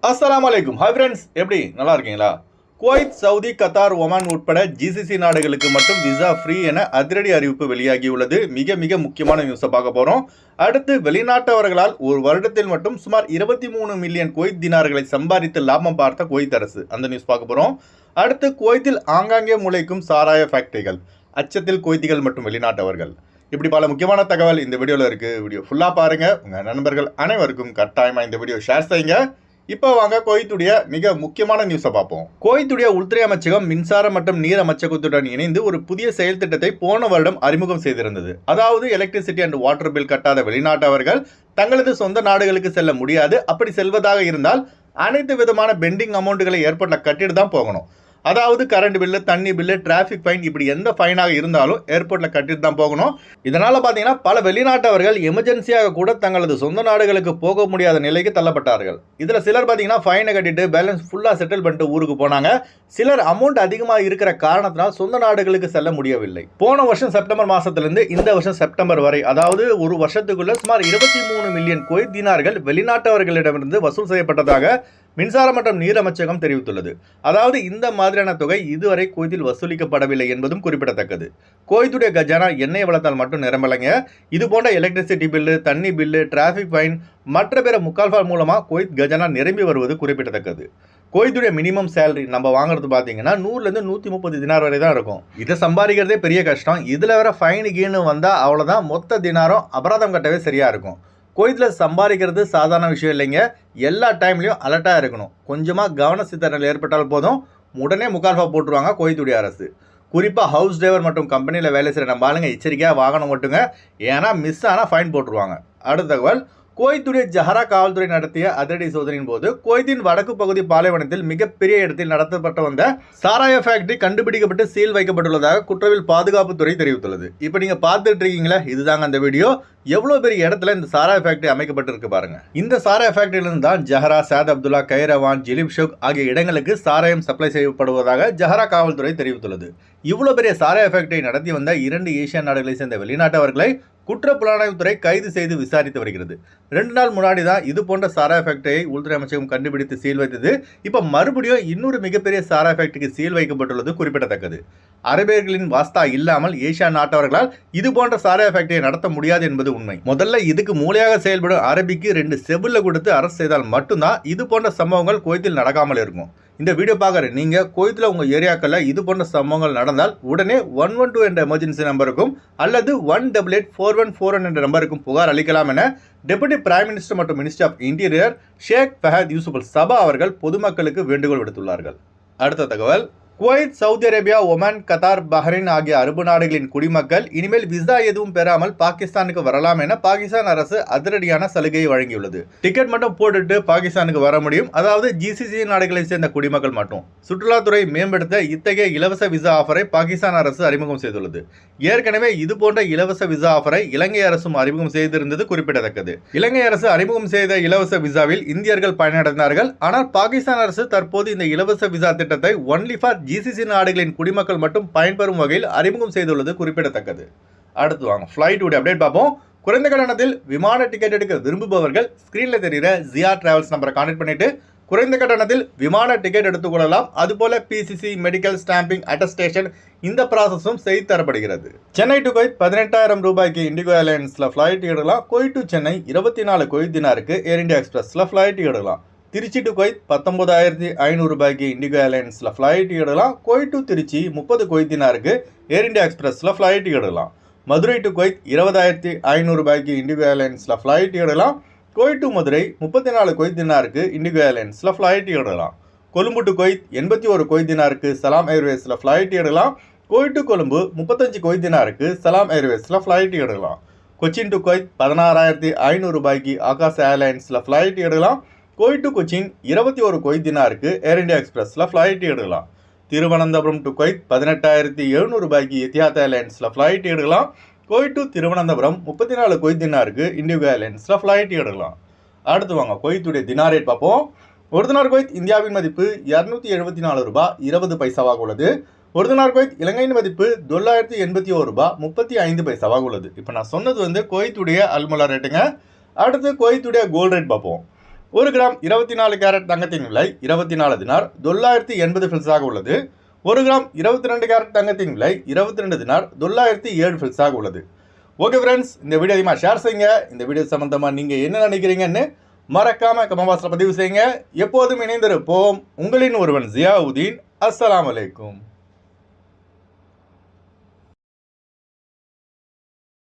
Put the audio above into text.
அஸ்ஸலாமு அலைக்கும். Hi friends, எப்படி நல்லா இருக்கீங்களா? குவைத், சவுதி, கத்தார், ஒமான் உட்பட ஜிசிசி நாடுகளுக்கு மட்டும் விசா ஃப்ரீ என அதிரடி அறிவிப்பு வெளியாகியுள்ளது. மிக மிக முக்கியமான நியூஸை பார்க்க போகிறோம். அடுத்து, வெளிநாட்டவர்களால் ஒரு வருடத்தில் மட்டும் சுமார் 23 மில்லியன் குவைத் தினார்களை சம்பாதித்து லாபம் பார்த்த குவைத் அரசு, அந்த நியூஸ் பார்க்க போகிறோம். அடுத்து, குவைத்தில் ஆங்காங்கே முளைக்கும் சாராய ஃபேக்டரிகள், அச்சத்தில் குவைத்திகள் மற்றும் வெளிநாட்டவர்கள், இப்படி பல முக்கியமான தகவல் இந்த வீடியோவில் இருக்குது. வீடியோ ஃபுல்லாக பாருங்கள். உங்கள் நண்பர்கள் அனைவருக்கும் கட்டாயமாக இந்த வீடியோ ஷேர் செய்யுங்க. இப்போ வாங்க குவைத்துடைய மிக முக்கியமான நியூஸை பார்ப்போம். குவைத்துடைய உள்துறை அமைச்சகம் மின்சார மற்றும் நீர் அமைச்சகத்துடன் இணைந்து ஒரு புதிய செயல் திட்டத்தை போன வருடம் அறிமுகம் செய்திருந்தது. அதாவது, எலக்ட்ரிசிட்டி அண்ட் வாட்டர் பில் கட்டாத வெளிநாட்டவர்கள் தங்களது சொந்த நாடுகளுக்கு செல்ல முடியாது. அப்படி செல்வதாக இருந்தால் அனைத்து விதமான பெண்டிங் அமௌண்ட்டுகளை ஏர்போர்ட்டில் கட்டிட்டு தான் போகணும். அதாவது, கரண்ட் பில்லு, தண்ணி பில்லு, டிராஃபிக் ஃபைன், இப்படி எந்த ஃபைனாக இருந்தாலும் ஏர்போர்ட்டில் கட்டிட்டு தான் போகணும். இதனால் பார்த்தீங்கன்னா பல வெளிநாட்டவர்கள் எமர்ஜென்சியாக கூட தங்களது சொந்த நாடுகளுக்கு போக முடியாத நிலைக்கு தள்ளப்பட்டார்கள். இதில் சிலர் பார்த்தீங்கன்னா ஃபைனை கட்டிட்டு பேலன்ஸ் ஃபுல்லாக செட்டில் பண்ணிட்டு ஊருக்கு போனாங்க. சிலர் அமௌண்ட் அதிகமாக இருக்கிற காரணத்தினால் சொந்த நாடுகளுக்கு செல்ல முடியவில்லை. போன வருஷம் செப்டம்பர் மாதத்திலிருந்து இந்த வருஷம் செப்டம்பர் வரை, அதாவது ஒரு வருஷத்துக்குள்ள சுமார் 23 மில்லியன் குவைத் தினார்கள் வெளிநாட்டவர்களிடமிருந்து வசூல் செய்யப்பட்டதாக மின்சார மற்றும் நீர் அமைச்சகம் தெரிவித்துள்ளது. அதாவது, இந்த மாதிரியான தொகை இதுவரை குவைத்தில் வசூலிக்கப்படவில்லை என்பதும் குறிப்பிடத்தக்கது. குவைத்துடைய கஜானா எண்ணெய் வளத்தால் மட்டும் நிரம்பலைங்க. இது போன்ற எலக்ட்ரிசிட்டி பில்லு, தண்ணி பில்லு, டிராஃபிக் ஃபைன், மற்ற பிற முக்கால்பால் மூலமாக குவைத் கஜானா நிரம்பி வருவது குறிப்பிடத்தக்கது. குவைத்துடைய மினிமம் சேலரி நம்ம வாங்குறது பார்த்தீங்கன்னா 100லேருந்து 130 தினார் வரை தான் இருக்கும். இதை சம்பாதிக்கிறதே பெரிய கஷ்டம். இதில் வேற ஃபைனு கீனு வந்தால் அவ்வளோதான், மொத்த தினாரும் அபராதம் கட்டவே சரியாக இருக்கும். குவைத்தில் சம்பாதிக்கிறது சாதாரண விஷயம் இல்லைங்க. எல்லா டைம்லையும் அலர்ட்டாக இருக்கணும். கொஞ்சமாக கவன சிதறல் ஏற்பட்டால் போதும், உடனே முக்கால்ஃபா போட்டுருவாங்க குவைத்துடைய அரசு. குறிப்பாக ஹவுஸ் டிரைவர் மற்றும் கம்பெனியில் வேலை செய்கிற நம்ம ஆளுங்க எச்சரிக்கையாக வாகனம் ஓட்டுங்க. ஏன்னா மிஸ் ஆனால் ஃபைன் போட்டுருவாங்க. அடுத்த தகவல், குவைத்துடைய ஜஹரா காவல்துறை நடத்திய அதிரடி சோதனையின் போது குவைத்தின் வடக்கு பகுதி பாலைவனத்தில் மிகப்பெரிய இடத்தில் நடத்தப்பட்ட வந்த சாராய ஃபேக்டரி கண்டுபிடிக்கப்பட்டு சீல் வைக்கப்பட்டுள்ளதாக குற்றவியல் பாதுகாப்புத்துறை தெரிவித்துள்ளது. இப்போ நீங்கள் பார்த்துட்டு இருக்கீங்களா, இதுதாங்க அந்த வீடியோ. எவ்வளோ பெரிய இடத்துல இந்த சாராய ஃபேக்டரி அமைக்கப்பட்டிருக்கு பாருங்க. இந்த சாராய ஃபேக்டரியிலிருந்து தான் ஜஹரா, சாத் அப்துல்லா, கைரவான், ஜிலிப் ஷோக் ஆகிய இடங்களுக்கு சாராயம் சப்ளை செய்யப்படுவதாக ஜஹரா காவல்துறை தெரிவித்துள்ளது. இவ்வளோ பெரிய சாராய ஃபேக்டரி நடத்தி வந்த 2 ஏசியன் நாடுகளை சேர்ந்த வெளிநாட்டவர்களை குற்ற புலனாய்வுத்துறை கைது செய்து விசாரித்து வருகிறது. 2 நாள் முன்னாடி தான் இது போன்ற சாராய ஃபேக்டரியை உள்துறை அமைச்சகம் கண்டுபிடித்து சீல் வைத்தது. இப்போ மறுபடியும் இன்னொரு மிகப்பெரிய சாராய ஃபேக்டரிக்கு சீல் வைக்கப்பட்டுள்ளது குறிப்பிடத்தக்கது. அரேபியர்களின் வாஸ்தா இல்லாமல் ஏசியா நாட்டவர்களால் இது போன்ற சாராய ஃபேக்டரியை நடத்த முடியாது என்பது உண்மை. முதல்ல இதுக்கு மூளையாக செயல்படும் அரபிக்கு 2 செபுல்ல கொடுத்து அரசு செய்தால் மட்டும்தான் இது போன்ற சம்பவங்கள் குவைத்தில் நடக்காமல் இருக்கும். இந்த வீடியோ பார்க்குற நீங்கள் குவைத்தில் உங்கள் ஏரியாக்களில் இது போன்ற சம்பவங்கள் நடந்தால் உடனே 112 என்ற எமர்ஜென்சி நம்பருக்கும் அல்லது 1884141 என்ற நம்பருக்கும் புகார் அளிக்கலாம் என டெபுட்டி பிரைம் மினிஸ்டர் மற்றும் மினிஸ்டர் ஆஃப் இன்டீரியர் ஷேக் ஃபஹத் யூசுப் அல் சபா அவர்கள் பொதுமக்களுக்கு வேண்டுகோள் விடுத்துள்ளார்கள். அடுத்த தகவல், Kuwait, Saudi Arabia, Oman, Qatar, Bahrain ஆகிய அரபு நாடுகளின் குடிமக்கள் இனிமேல் விசா எதுவும் பெறாமல் பாகிஸ்தானுக்கு வரலாம் என பாகிஸ்தான் அரசு அதிரடியான சலுகையை வழங்கியுள்ளது. டிக்கெட் மட்டும் போட்டுட்டு பாகிஸ்தானுக்கு வர முடியும். அதாவது ஜிசிசி நாடுகளை சேர்ந்த குடிமக்கள் மட்டும். சுற்றுலாத்துறை மேம்படுத்த இத்தகைய இலவச விசா ஆஃபரை பாகிஸ்தான் அரசு அறிமுகம் செய்துள்ளது. ஏற்கனவே இது போன்ற இலவச விசா ஆஃபரை இலங்கை அரசும் அறிமுகம் செய்திருந்தது குறிப்பிடத்தக்கது. இலங்கை அரசு அறிமுகம் செய்த இலவச விசாவில் இந்தியர்கள் பயனடைந்தார்கள். ஆனால் பாகிஸ்தான் அரசு தற்போது இந்த இலவச விசா திட்டத்தை ஒன்லி ஃபார் ஜிசிசி நாடுகளின் குடிமக்கள் மட்டும் பயன்பெறும் வகையில் அறிமுகம் செய்துள்ளது குறிப்பிடத்தக்கது. அடுத்து வாங்க ஃப்ளைட்டுடைய அப்டேட் பார்ப்போம். குறைந்த கட்டணத்தில் விமான டிக்கெட் எடுக்க விரும்புபவர்கள் ஸ்கிரீன்ல தெரிகிற ஜியா டிராவல்ஸ் நம்பரை கான்டாக்ட் பண்ணிட்டு குறைந்த கட்டணத்தில் விமான டிக்கெட் எடுத்துக்கொள்ளலாம். அதுபோல பிசிசி, மெடிக்கல், ஸ்டாம்பிங், அட்டஸ்டேஷன் இந்த ப்ராசஸும் செய்து தரப்படுகிறது. சென்னை டு குவைத் 18,000 ரூபாய்க்கு இண்டிகோ ஏர்லைன்ஸ்ல ஃபிளைட் எடுக்கலாம். குவைத் டு சென்னை 24 குவைத் தினாருக்கு ஏர் இந்தியா எக்ஸ்பிரஸ்ல ஃபிளைட் எடுக்கலாம். திருச்சி டு குவைத் 19,500 ரூபாய்க்கு இண்டிகோ ஏர்லைன்ஸில் ஃப்ளைட் எடுக்கலாம். குவைத் டு திருச்சி 30 குவைத் தினாருக்கு ஏர் இந்தியா எக்ஸ்பிரஸில் ஃப்ளைட் எடுக்கலாம். மதுரை டு குவைத் 20,500 ரூபாய்க்கு இண்டிகோ ஏர்லைன்ஸில் ஃப்ளைட் எடுக்கலாம். குவைத் டு மதுரை 34 குவைத் தினாருக்கு இண்டிகோ ஏர்லைன்ஸில் ஃப்ளைட் எடுக்கலாம். கொழும்பு டு குவைத் 81 குவைத் தினாருக்கு சலாம் ஏர்வேஸில் ஃப்ளைட் எடுக்கலாம். குவைத் டு கொழும்பு 35 குவைத் தினாருக்கு சலாம் ஏர்வேஸில் ஃப்ளைட் எடுக்கலாம். கொச்சின் டு குவைத் 16,500 ரூபாய்க்கு ஆகாஷ் ஏர்லைன்ஸில் ஃப்ளைட் எடுக்கலாம். குவைத் டு கொச்சின் 21 குவைத் தினாருக்கு ஏர் இந்தியா எக்ஸ்பிரஸில் ஃப்ளைட் எடுக்கலாம். திருவனந்தபுரம் டு குவைத் 18,700 ரூபாய்க்கு எத்திஹாத் ஏர்லைன்ஸில் ஃப்ளைட் எடுக்கலாம். குவைத் டு திருவனந்தபுரம் 34 குவைத் தினாருக்கு இண்டிகோ ஏர்லைன்ஸில் ஃப்ளைட் எடுக்கலாம். அடுத்து வாங்க குவைத்துடைய தினார் ரேட் பார்ப்போம். ஒரு தினார் குவைத் இந்தியாவின் மதிப்பு 274 ரூபாய் 20 பைசாவாக உள்ளது. ஒரு தினார் குவைத் இலங்கையின் மதிப்பு $981 ரூபாய் 35 பைசாவாக உள்ளது. இப்போ நான் சொன்னது குவைத்துடைய அல்முலா ரேட்டுங்க. அடுத்து குவைத்துடைய கோல்டு ரேட் பார்ப்போம். ஒரு கிராம் 24 கேரட் தங்கத்தின் விலை 24 தினார் 980 ஃபில்ஸாக உள்ளது. ஒரு கிராம் 22 கேரட் தங்கத்தின் விலை 22 தினார் 907 ஃபில்ஸாக உள்ளது. ஓகே ஃப்ரெண்ட்ஸ், இந்த வீடியோ அதிகமாக ஷேர் செய்யுங்க. இந்த வீடியோ சம்பந்தமாக நீங்கள் என்ன நினைக்கிறீங்கன்னு மறக்காம கமெண்ட் பாக்ஸில் பதிவு செய்யுங்க. எப்போதும் இணைந்திருப்போம். உங்களின் ஒருவன் ஜியாவுதீன். அஸ்ஸலாமு அலைக்கும்.